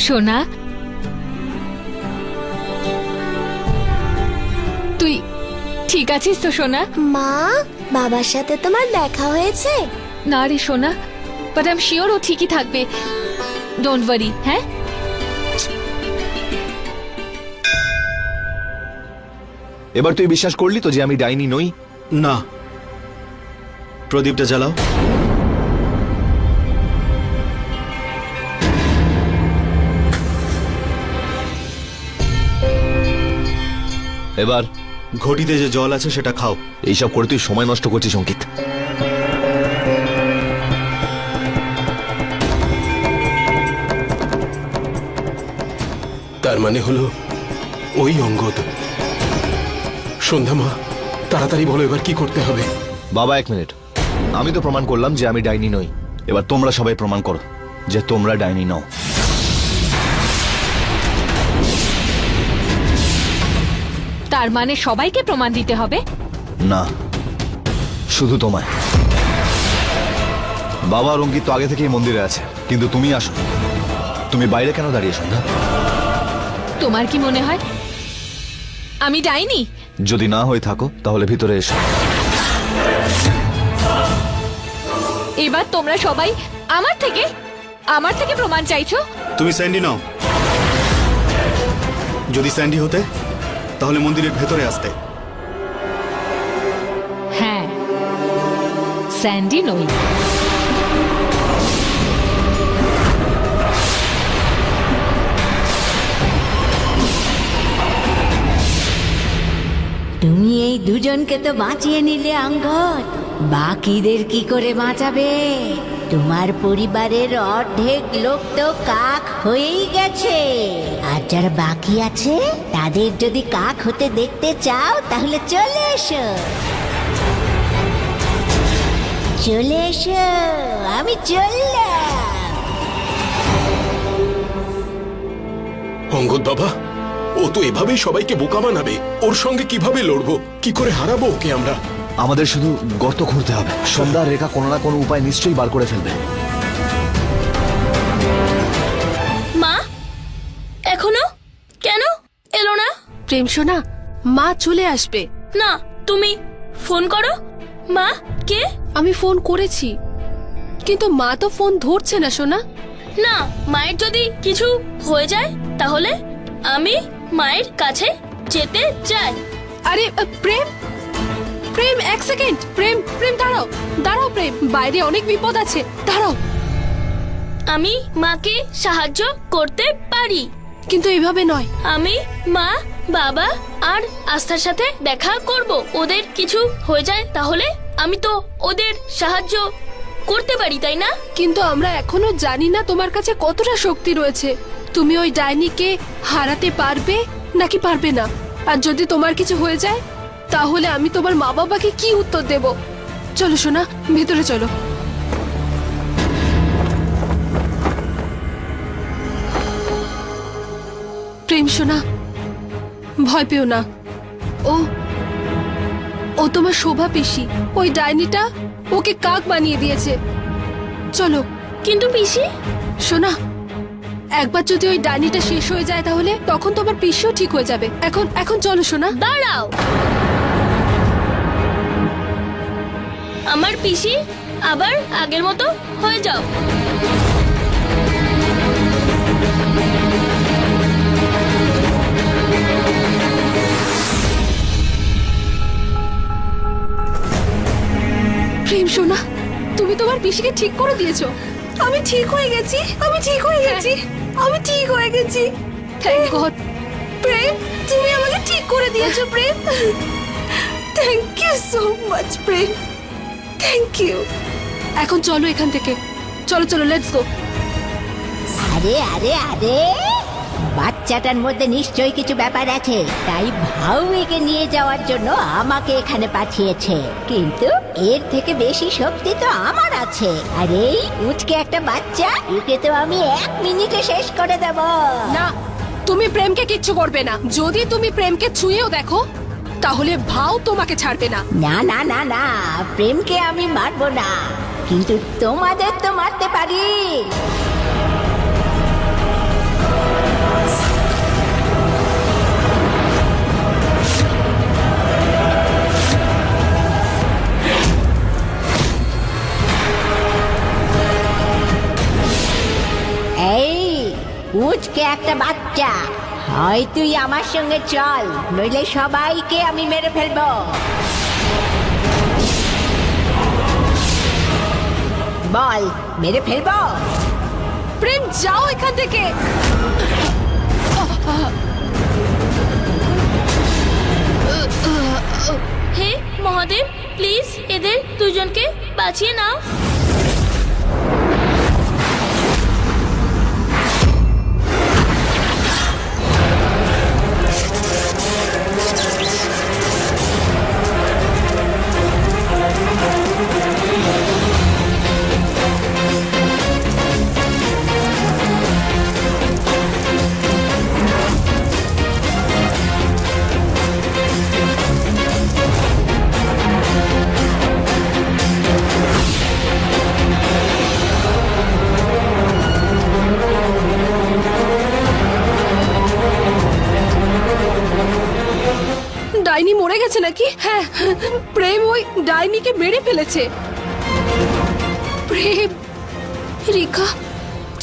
সোনা, তুই ঠিক আছিস তো সোনা? মা, বাবার সাথে তোমার দেখা হয়েছে? না রে সোনা, বাট আই এম শিওর ও ঠিকই থাকবে। Don't worry. হ্যাঁ, এবার তুই বিশ্বাস করলি তো যে আমি ডাইনি নই? না, প্রদীপটা জ্বালাও। এবার ঘটিতে যে জল আছে সেটা খাও। এইসব করে তুই সময় নষ্ট করছিস অঙ্কিত। তার মানে হলো ওই অঙ্গদ। সন্ধ্যা মা, তাড়াতাড়ি বলো এবার কি করতে হবে। বাবা, 1 মিনিট। আমি তো প্রমাণ করলাম যে আমি ডাইনি নই। এবার তোমরা সবাই প্রমাণ করো যে তোমরা ডাইনি নও। তার মানে সবাইকে প্রমাণ দিতে হবে? না, শুধু তোমায়। বাবা আর অঙ্কিত তো আগে থেকেই মন্দিরে আছে, কিন্তু তুমি আসো। তুমি বাইরে কেন দাঁড়িয়ে সন্ধ্যা? তোমার কি মনে হয় আমি ডাইনি? যদি না হয়ে থাকো তাহলে ভিতরে এসো। এবার তোমরা সবাই আমার থেকে প্রমাণ চাইছো? তুমি স্যান্ডি নও। যদি স্যান্ডি হতে তাহলে মন্দিরের ভেতরে আসতে। হ্যাঁ, স্যান্ডি নই। তুমি এই দুজনকে তো বাঁচিয়ে নিলে অঙ্গদ, বাকিদের কি করে বাঁচাবে? তোমার পরিবারের অর্ধেক লোক তো কাক হয়েই গেছে, আর যারা বাকি আছে তাদের যদি কাক হতে দেখতে চাও তাহলে চলে এসো, চলে এসো, আমি চললাম। অঙ্গদ বাবা, ও তো এভাবেই সবাইকে বোকা বানাবে। ওর সঙ্গে কিভাবে লড়বো, কি করে হারাবো ওকে আমরা? আমাদের শুধু গর্ত খুঁড়তে হবে। সন্ধ্যা আর রেখা কোনো না কোনো উপায় নিশ্চয়ই বার করে ফেলবে। মা এখনো কেন এলো না? প্রেম সোনা, মা চলে আসবে। না, তুমি ফোন করো। মা কে? আমি ফোন করেছি, কিন্তু মা তো ফোন ধরছে না সোনা। না, মায়ের যদি কিছু হয়ে যায় তাহলে আমি মায়ের কাছে যেতে চাই। আরে প্রেম, প্রেম 1 সেকেন্ড। প্রেম, প্রেম দাঁড়াও, দাঁড়াও প্রেম, বাইরে অনেক বিপদ আছে, দাঁড়াও। আমি মাকে সাহায্য করতে পারি, কিন্তু এভাবে নয়। আমি মা, বাবা আর আস্থার সাথে দেখা করব। ওদের কিছু হয়ে যায় তাহলে আমি তো ওদের সাহায্য করতে পারি, তাই না? কিন্তু আমরা এখনো জানি না তোমার কাছে কতটা শক্তি রয়েছে। তুমি ওই ডাইনিকে হারাতে পারবে নাকি পারবে না। আর যদি তোমার কিছু হয়ে যায় তাহলে আমি তোমার মা বাবাকে কি উত্তর দেব? চলো সোনা, ভেতরে চলো। প্রেম সোনা, ভয় পেও না। ও ও তোমার শোভা পিসি। ওই ডাইনিটা ওকে কাক বানিয়ে দিয়েছে। চলো। কিন্তু পিসি, সোনা, একবার যদি ওই ডাইনিটা শেষ হয়ে যায় তাহলে তখন তোমার পিসিও ঠিক হয়ে যাবে। এখন চলো সোনা। দাঁড়াও। আমার পিসি আবার আগের মতো হয়ে যাও। প্রেম সোনা, তুমি তোমার পিসিকে ঠিক করে দিয়েছো। আমি ঠিক হয়ে গেছি, আমি ঠিক হয়ে গেছি, আমি ঠিক হয়ে গেছি। Thank god. প্রেম, তুমি আমাকে ঠিক করে দিয়েছো Prem. Thank you so much Prem, thank you. এখন চলো এখান থেকে, চলো চলো, লেটস গো। আরে আরে আরে, বাচ্চাটার মধ্যে নিশ্চয়ই কিছু ব্যাপার আছে, তাই ভাউকে নিয়ে যাওয়ার জন্য আমাকে এখানে পাঠিয়েছে। কিন্তু এর থেকে বেশি শক্তি তো আমার আছে। আর এই উচকে একটা বাচ্চা, একে তো আমি 1 মিনিটে শেষ করে দেব। না, তুমি প্রেমকে কিচ্ছু করবে না। যদি তুমি প্রেমকে ছুঁয়েও দেখো তাহলে ভাও তোমাকে ছাড়বে না। না না না না, প্রেমকে আমি মারবো না, কিন্তু তোমাদের তো মারতে পারি। পুচকে একটা বাচ্চা। হয় তুই আমার সঙ্গে চল, নইলে সবাইকে আমি মেরে ফেলবো। বল, মেরে ফেলবো? প্রেম যাও এখান থেকে। হে মহাদেব, প্লিজ এদের দুজনকে বাঁচিয়ে নাও। ডাইনি মরে গেছে নাকি? হ্যাঁ, প্রেম ওই ডাইনিকে মেরে ফেলেছে। প্রেম, রেখা,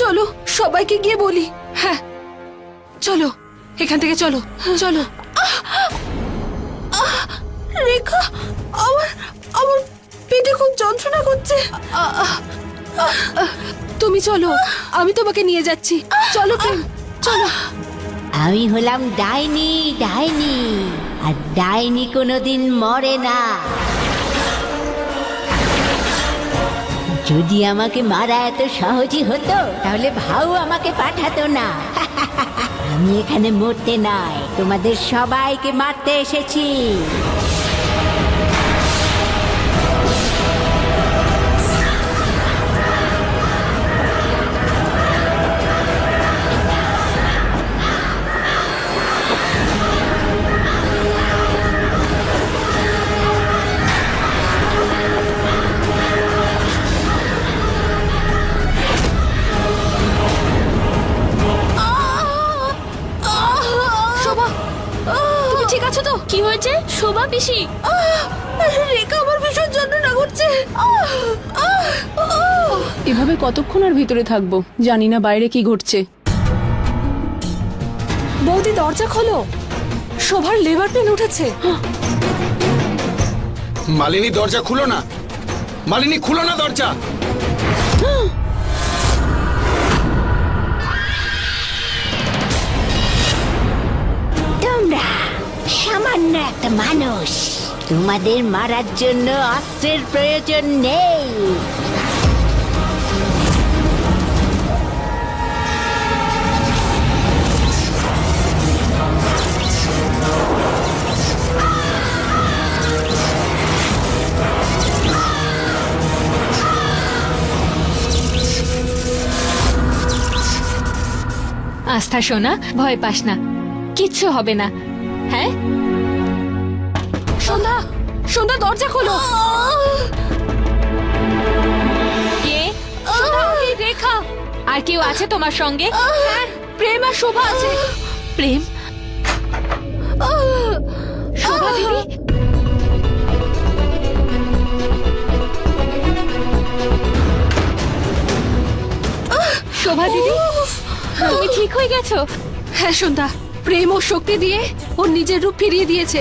চলো সবাইকে গিয়ে বলি। হ্যাঁ চলো, এখান থেকে চলো চলো। রেখা, আমার আমার পেটে খুব যন্ত্রণা করছে। তুমি চলো, আমি তোমাকে নিয়ে যাচ্ছি। চলো প্রেম, চলো। আমি হলাম ডাইনি, ডাইনি, আর ডাইনি কোনোদিন মরে না। যদি আমাকে মারা এত সহজই হতো তাহলে ভাউ আমাকে পাঠাতো না। আমি এখানে মরতে নয়, তোমাদের সবাইকে মারতে এসেছি। শোভা, তুমি ঠিক আছো তো? কি হয়েছে শোভা পিসি? রেখা, আমার ভীষণ যন্ত্রণা করছে। এভাবে কতক্ষণ আর ভিতরে থাকবো, জানি না বাইরে কি ঘটছে। বৌদি দরজা খোলো, শোভার লেবার পেন উঠেছে। মালিনী দরজা খুলো না, মালিনী খুলো না দরজা। তোমরা সামান্য একটা মানুষ, তোমাদের মারার জন্য অস্ত্রের প্রয়োজন নেই। আস্থা সোনা, ভয় পাস না, কিচ্ছু হবে না। হ্যাঁ সন্ধ্যা, সন্ধ্যা দরজা খোলো। কে? সোনা, আমি রেখা। আর কেউ আছে তোমার সঙ্গে? হ্যাঁ, প্রেম আর শোভা আছে। প্রেম, শোভা দিদি, শোভা দিদি, তুমি ঠিক হয়ে গেছো? হ্যাঁ সন্ধ্যা, প্রেম ও শক্তি দিয়ে ওর নিজের রূপ ফিরিয়ে দিয়েছে।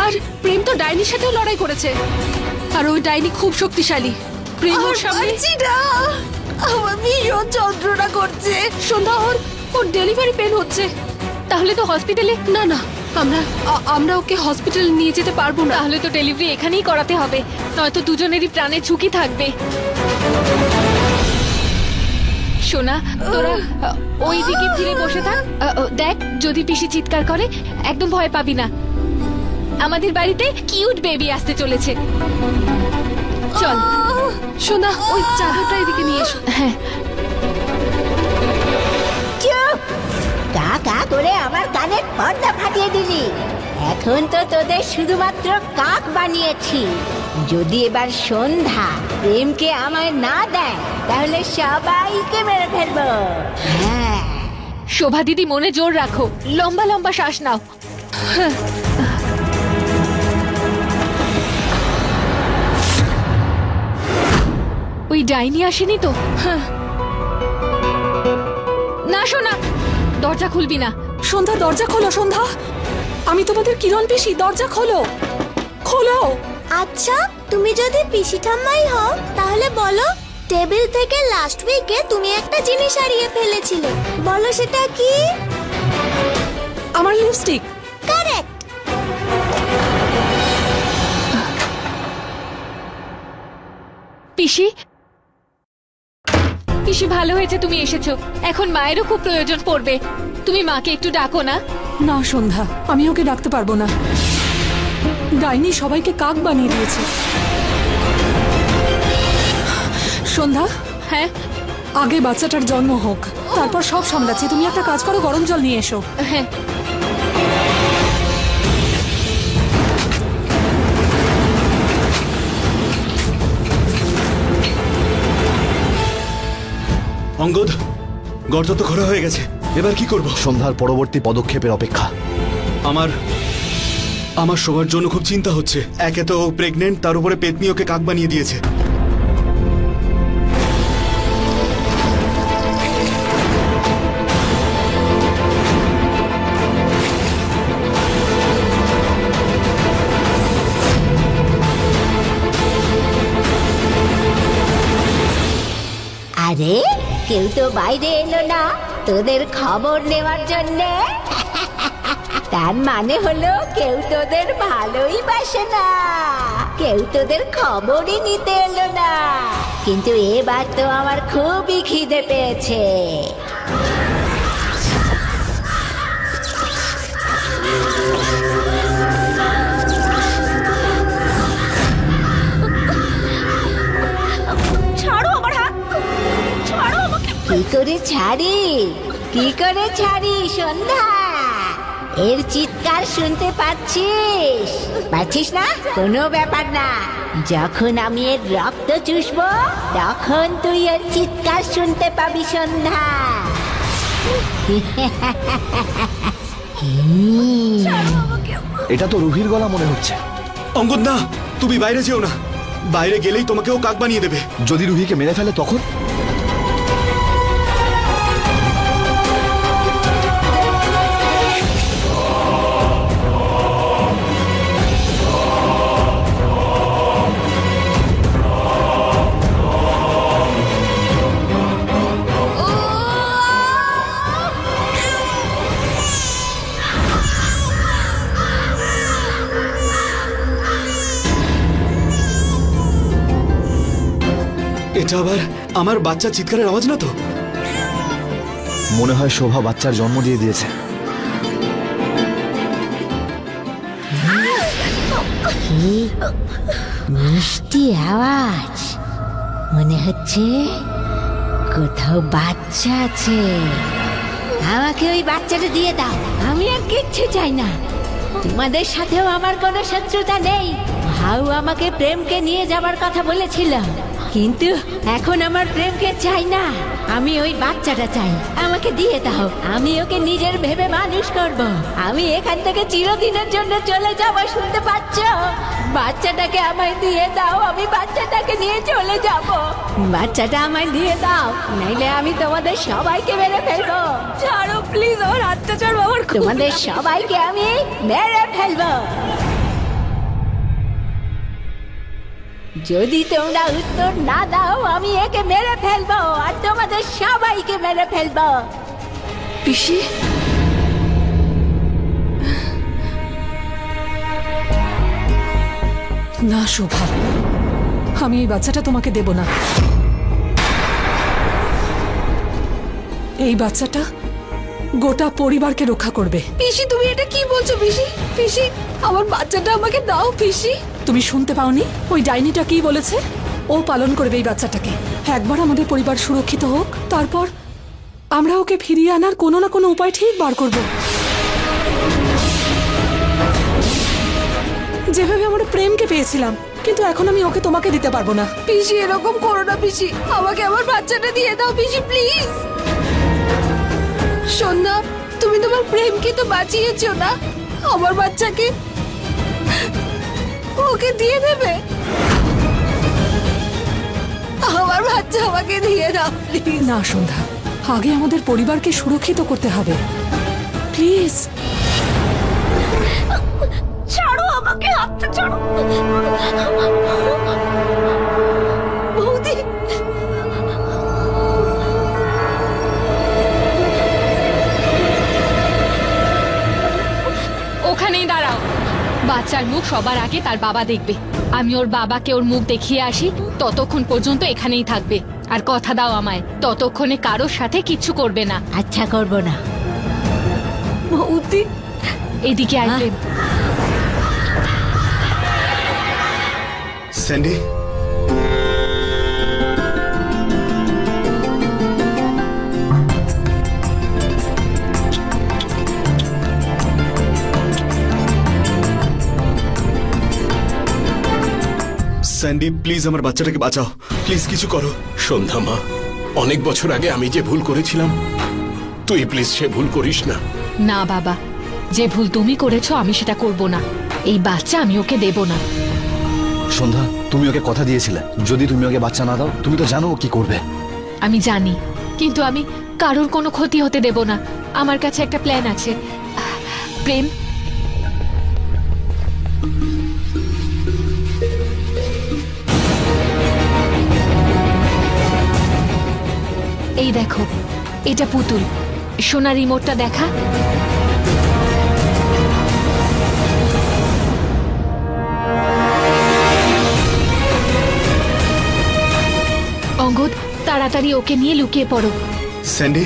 আর প্রেম তো ডাইনির সাথেও লড়াই করেছে, আর ওই ডাইনি খুব শক্তিশালী। প্রেম ওর সামনে। আমার ভীষণ যন্ত্রণা করছে। সন্ধ্যা, ওর ডেলিভারি পেন হচ্ছে। তাহলে তো হসপিটালে। না না, আমরা ওকে হসপিটালে নিয়ে যেতে পারবো না। তাহলে তো ডেলিভারি এখানেই করাতে হবে, নয়তো দুজনেরই প্রাণের ঝুঁকি থাকবে। সোনা, তোরা ওই দিকে ফিরে বসে থাক। দেখ, যদি পিসি চিৎকার করে একদম ভয় পাবি না। আমাদের বাড়িতে কিউট বেবি আসতে চলেছে। চল সোনা, ওই চাদরটা এদিকে নিয়ে এসো। হ্যাঁ, চুপ! কা কা করে আমার কানের পর্দা ফাটিয়ে দিলি। এখন তো তোদের শুধুমাত্র কাক বানিয়েছি। যদি এবার সন্ধ্যা প্রেমকে আমায় না দেয় তাহলে সবাইকে মেরে ফেলবো। হ্যাঁ, শোভা দিদি মনে জোর রাখো, লম্বা লম্বা শ্বাস নাও। ওই ডাইনি আসেনি তো? না সোনা, দরজা খুলবি না। সন্ধ্যা দরজা খোলো সন্ধ্যা, আমি তোমাদের কিরণ পিসি, দরজা খোলো খোলো। আচ্ছা, তুমি যদি পিসি ঠাম্মাই হও তাহলে বলো, টেবিল থেকে লাস্ট উইকে তুমি একটা জিনিস হারিয়ে ফেলেছিলে, বলো সেটা কি? আমার লিপস্টিক। কারেক্ট। পিসি, পিসি ভালো হয়েছে তুমি এসেছো। এখন মায়েরও খুব প্রয়োজন পড়বে। তুমি মাকে একটু ডাকো না। না সন্ধ্যা, আমি ওকে ডাকতে পারবো না। ডাইনি সবাইকে কাক বানিয়ে দিয়েছে। সন্ধ্যা, হ্যাঁ আগে বাচ্চাটার জন্ম হোক, তারপর সব সামলাচ্ছি। তুমি একটা কাজ করো, গরম জল নিয়ে এসো। হ্যাঁ। অঙ্গদ, গর্ত তো খোঁড়া হয়ে গেছে, এবার কি করব? সন্ধ্যার পরবর্তী পদক্ষেপের অপেক্ষা। আমার সবার জন্য খুব চিন্তা হচ্ছে। একে তো ও প্রেগনেন্ট, তার উপরে পেতনি ওকে কাক বানিয়ে দিয়েছে। আরে কেউ তো বাইরে এলো না তোদের খবর নেওয়ার জন্যে। তার মানে হলো কেউ তোদের ভালোই বাসে না, কেউ তোদের খবরই নিতে এলো না। কিন্তু এবার তো আমার খুবই খিদে পেয়েছে। ছাড়ো আমার হাত, ছাড়ো আমাকে। কি করে ছাড়ি, কি করে ছাড়ি সন্ধ্যা? এর চিৎকার শুনতে পাচ্ছিস? পাচ্ছিস না? কোনো ব্যাপার না, যখন আমি এর রক্ত চুষবো তখন তুই এর চিৎকার শুনতে পাবি সন্ধ্যা। এটা তো রুহির গলা মনে হচ্ছে। অঙ্গদ না, তুমি বাইরে যেও না, বাইরে গেলেই তোমাকেও কাক বানিয়ে দেবে। যদি রুহিকে মেরে ফেলে তখন? এটা আবার আমার বাচ্চা চিৎকারের আওয়াজ না তো? মনে হয় শোভা বাচ্চার জন্ম দিয়ে দিয়েছে। মিষ্টি আওয়াজ, মনে হচ্ছে কোথাও বাচ্চা আছে। আমাকে ওই বাচ্চাটা দিয়ে দাও, আমি আর কিচ্ছু চাই না। তোমাদের সাথেও আমার কোনো শত্রুতা নেই। ভাউ আমাকে প্রেমকে নিয়ে যাবার কথা বলেছিল, কিন্তু এখন আমার প্রেমকে চাই না, আমি ওই বাচ্চাটা চাই। আমাকে দিয়ে দাও, আমি ওকে নিজের ভেবে মানুষ করব। আমি এখান থেকে চিরদিনের জন্য চলে যাব, শুনতে পাচ্ছ? বাচ্চাটাকে আমায় দিয়ে দাও, আমি বাচ্চাটাকে নিয়ে চলে যাব। বাচ্চাটা আমায় দিয়ে দাও, নাইলে আমি তোমাদের সবাইকে মেরে ফেলবো। ছাড়ো প্লিজ, আমার হাতটা ছাড়ো, আমার তোমাদের সবাইকে আমি মেরে ফেলবো। যদি তোমরা উত্তর না দাও আমি একে মেরে ফেলবো, আর তোমাদের সবাইকে মেরে ফেলবো। পিসি, না শোভা, আমি এই বাচ্চাটা তোমাকে দেব না। এই বাচ্চাটা গোটা পরিবারকে রক্ষা করবে। পিসি, তুমি এটা কি বলছো? পিসি, পিসি, আমার বাচ্চাটা আমাকে দাও। পিসি, তুমি শুনতে পাওনি ওই ডাইনিটা কি বলেছে? ও পালন করবে এই বাচ্চাটাকে। একবার আমাদের পরিবার সুরক্ষিত হোক, তারপর আমরা ওকে ফিরিয়ে আনার কোনো না কোনো উপায় ঠিক বার করব। যেভাবে আমরা প্রেমকে পেয়েছিলাম, কিন্তু এখন আমি ওকে তোমাকে দিতে পারবো না। পিসি, এরকম করো না পিসি, আমাকে আমার বাচ্চাটা দিয়ে দাও পিসি, প্লিজ। সন্ধ্যা, তুমি তোমার প্রেমকে তো বাঁচিয়েছো না, আমার বাচ্চাকে ওকে দিয়ে দেবে? আমার বাচ্চা আমাকে দিয়ে দাও প্লিজ। না সন্ধ্যা, আগে আমাদের পরিবারকে সুরক্ষিত করতে হবে প্লিজ। ছাড়ো আমাকে, হাতটা ছাড়ো। বৌদি, ওখানেই দাঁড়াও। বাচ্চার মুখ সবার আগে তার বাবা দেখবে। আমি ওর বাবাকে ওর মুখ দেখিয়ে আসি, ততক্ষণ পর্যন্ত এখানেই থাকবে। আর কথা দাও আমায়, ততক্ষণে কারোর সাথে কিচ্ছু করবে না। আচ্ছা করব না। বৌদি, এদিকে আয় প্রেম। স্যান্ডি, স্যান্ডি প্লিজ আমার বাচ্চাটাকে বাঁচাও, প্লিজ কিছু করো। সন্ধ্যা মা, অনেক বছর আগে আমি যে ভুল করেছিলাম, তুই প্লিজ সে ভুল করিস না। না বাবা, যে ভুল তুমি করেছো আমি সেটা করব না। এই বাচ্চা আমি ওকে দেব না। সন্ধ্যা, তুমি ওকে কথা দিয়েছিলে যদি তুমি ওকে বাচ্চা না দাও, তুমি তো জানো ও কি করবে। আমি জানি, কিন্তু আমি কারোর কোনো ক্ষতি হতে দেব না। আমার কাছে একটা প্ল্যান আছে। প্রেম, এই দেখো, এটা পুতুল। সোনা, রিমোটটা দেখা। অঙ্গদ, তাড়াতাড়ি ওকে নিয়ে লুকিয়ে পড়ো। স্যান্ডি,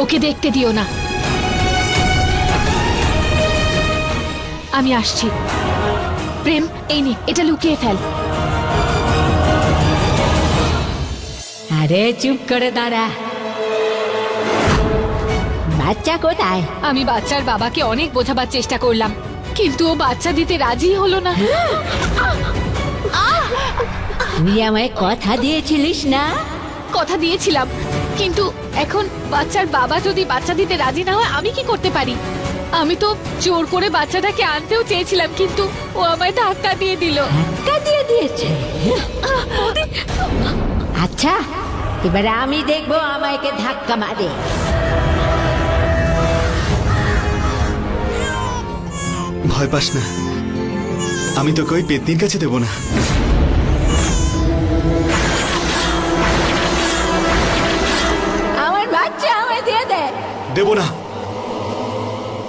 ওকে দেখতে দিও না। আমি আসছি। প্রেম, এই নে, এটা লুকিয়ে ফেল। আরে চুপ করে দাঁড়া। বাচ্চা কোথায়? আমি বাচ্চার বাবাকে অনেক বোঝাবার চেষ্টা করলাম, কিন্তু ও বাচ্চা দিতে রাজি হলো না। তুই আমায় কথা দিয়েছিলিস না? কথা দিয়েছিলাম, কিন্তু এখন বাচ্চার বাবা যদি বাচ্চা দিতে রাজি না হয় আমি কি করতে পারি? আমি তো জোর করে বাচ্চাটাকে আনতেও চেয়েছিলাম, কিন্তু ও আমায় ধাক্কা দিয়ে দিল। ধাক্কা দিয়ে দিয়েছে? আচ্ছা, এবারে আমি দেখবো আমাকে ধাক্কা মারে। ভয় পাস না, আমি তোকে ওই পেতনির কাছে দেবো না। আমার বাচ্চা আমায় দিয়ে দে। দেবো না,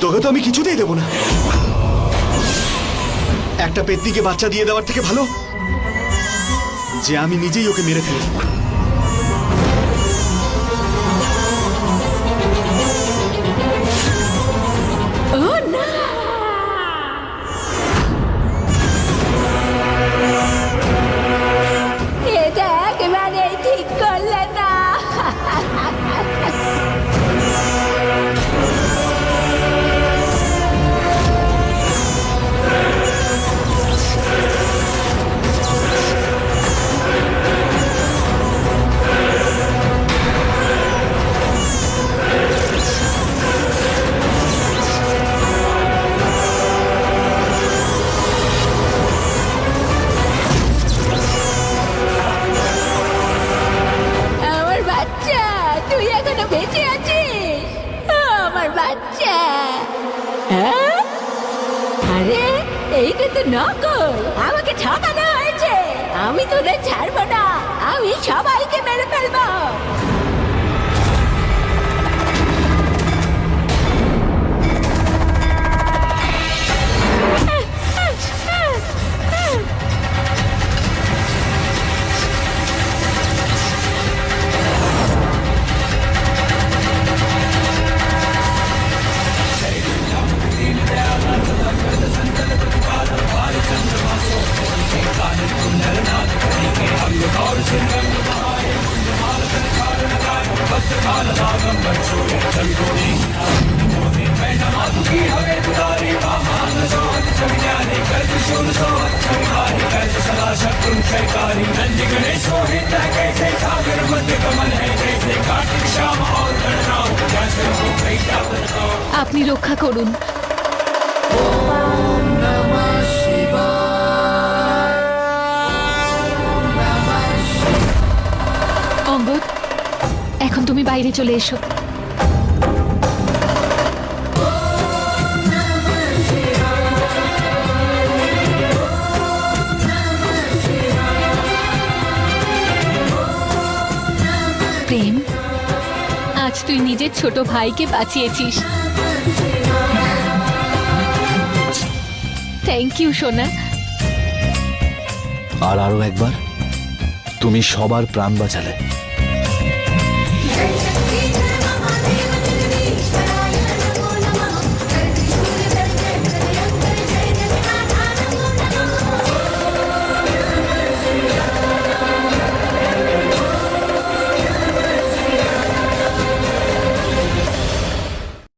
তোকে তো আমি কিছুতেই দেবো না। একটা পেতনিকে বাচ্চা দিয়ে দেওয়ার থেকে ভালো যে আমি নিজেই ওকে মেরে ফেলি। ও না, এটা একেবারে ঠিক করলে না। আমার বাচ্চা, তুই এখনো বেঁচে আছিস? আমার বাচ্চা। হ্যাঁ? আরে এইটা তো নকল, আমাকে ঠকানো হয়েছে। আমি তোদের ছাড়বো না, আমি সবাইকে মেরে ফেলবো। আপনি রক্ষা করুন। অঙ্গদ, এখন তুমি বাইরে বাইরে চলে এসো। প্রেম, আজ তুই নিজের ছোট ভাইকে বাঁচিয়েছিস। থ্যাংক ইউ সোনা। আর আরো একবার, তুমি সবার প্রাণ বাঁচালে।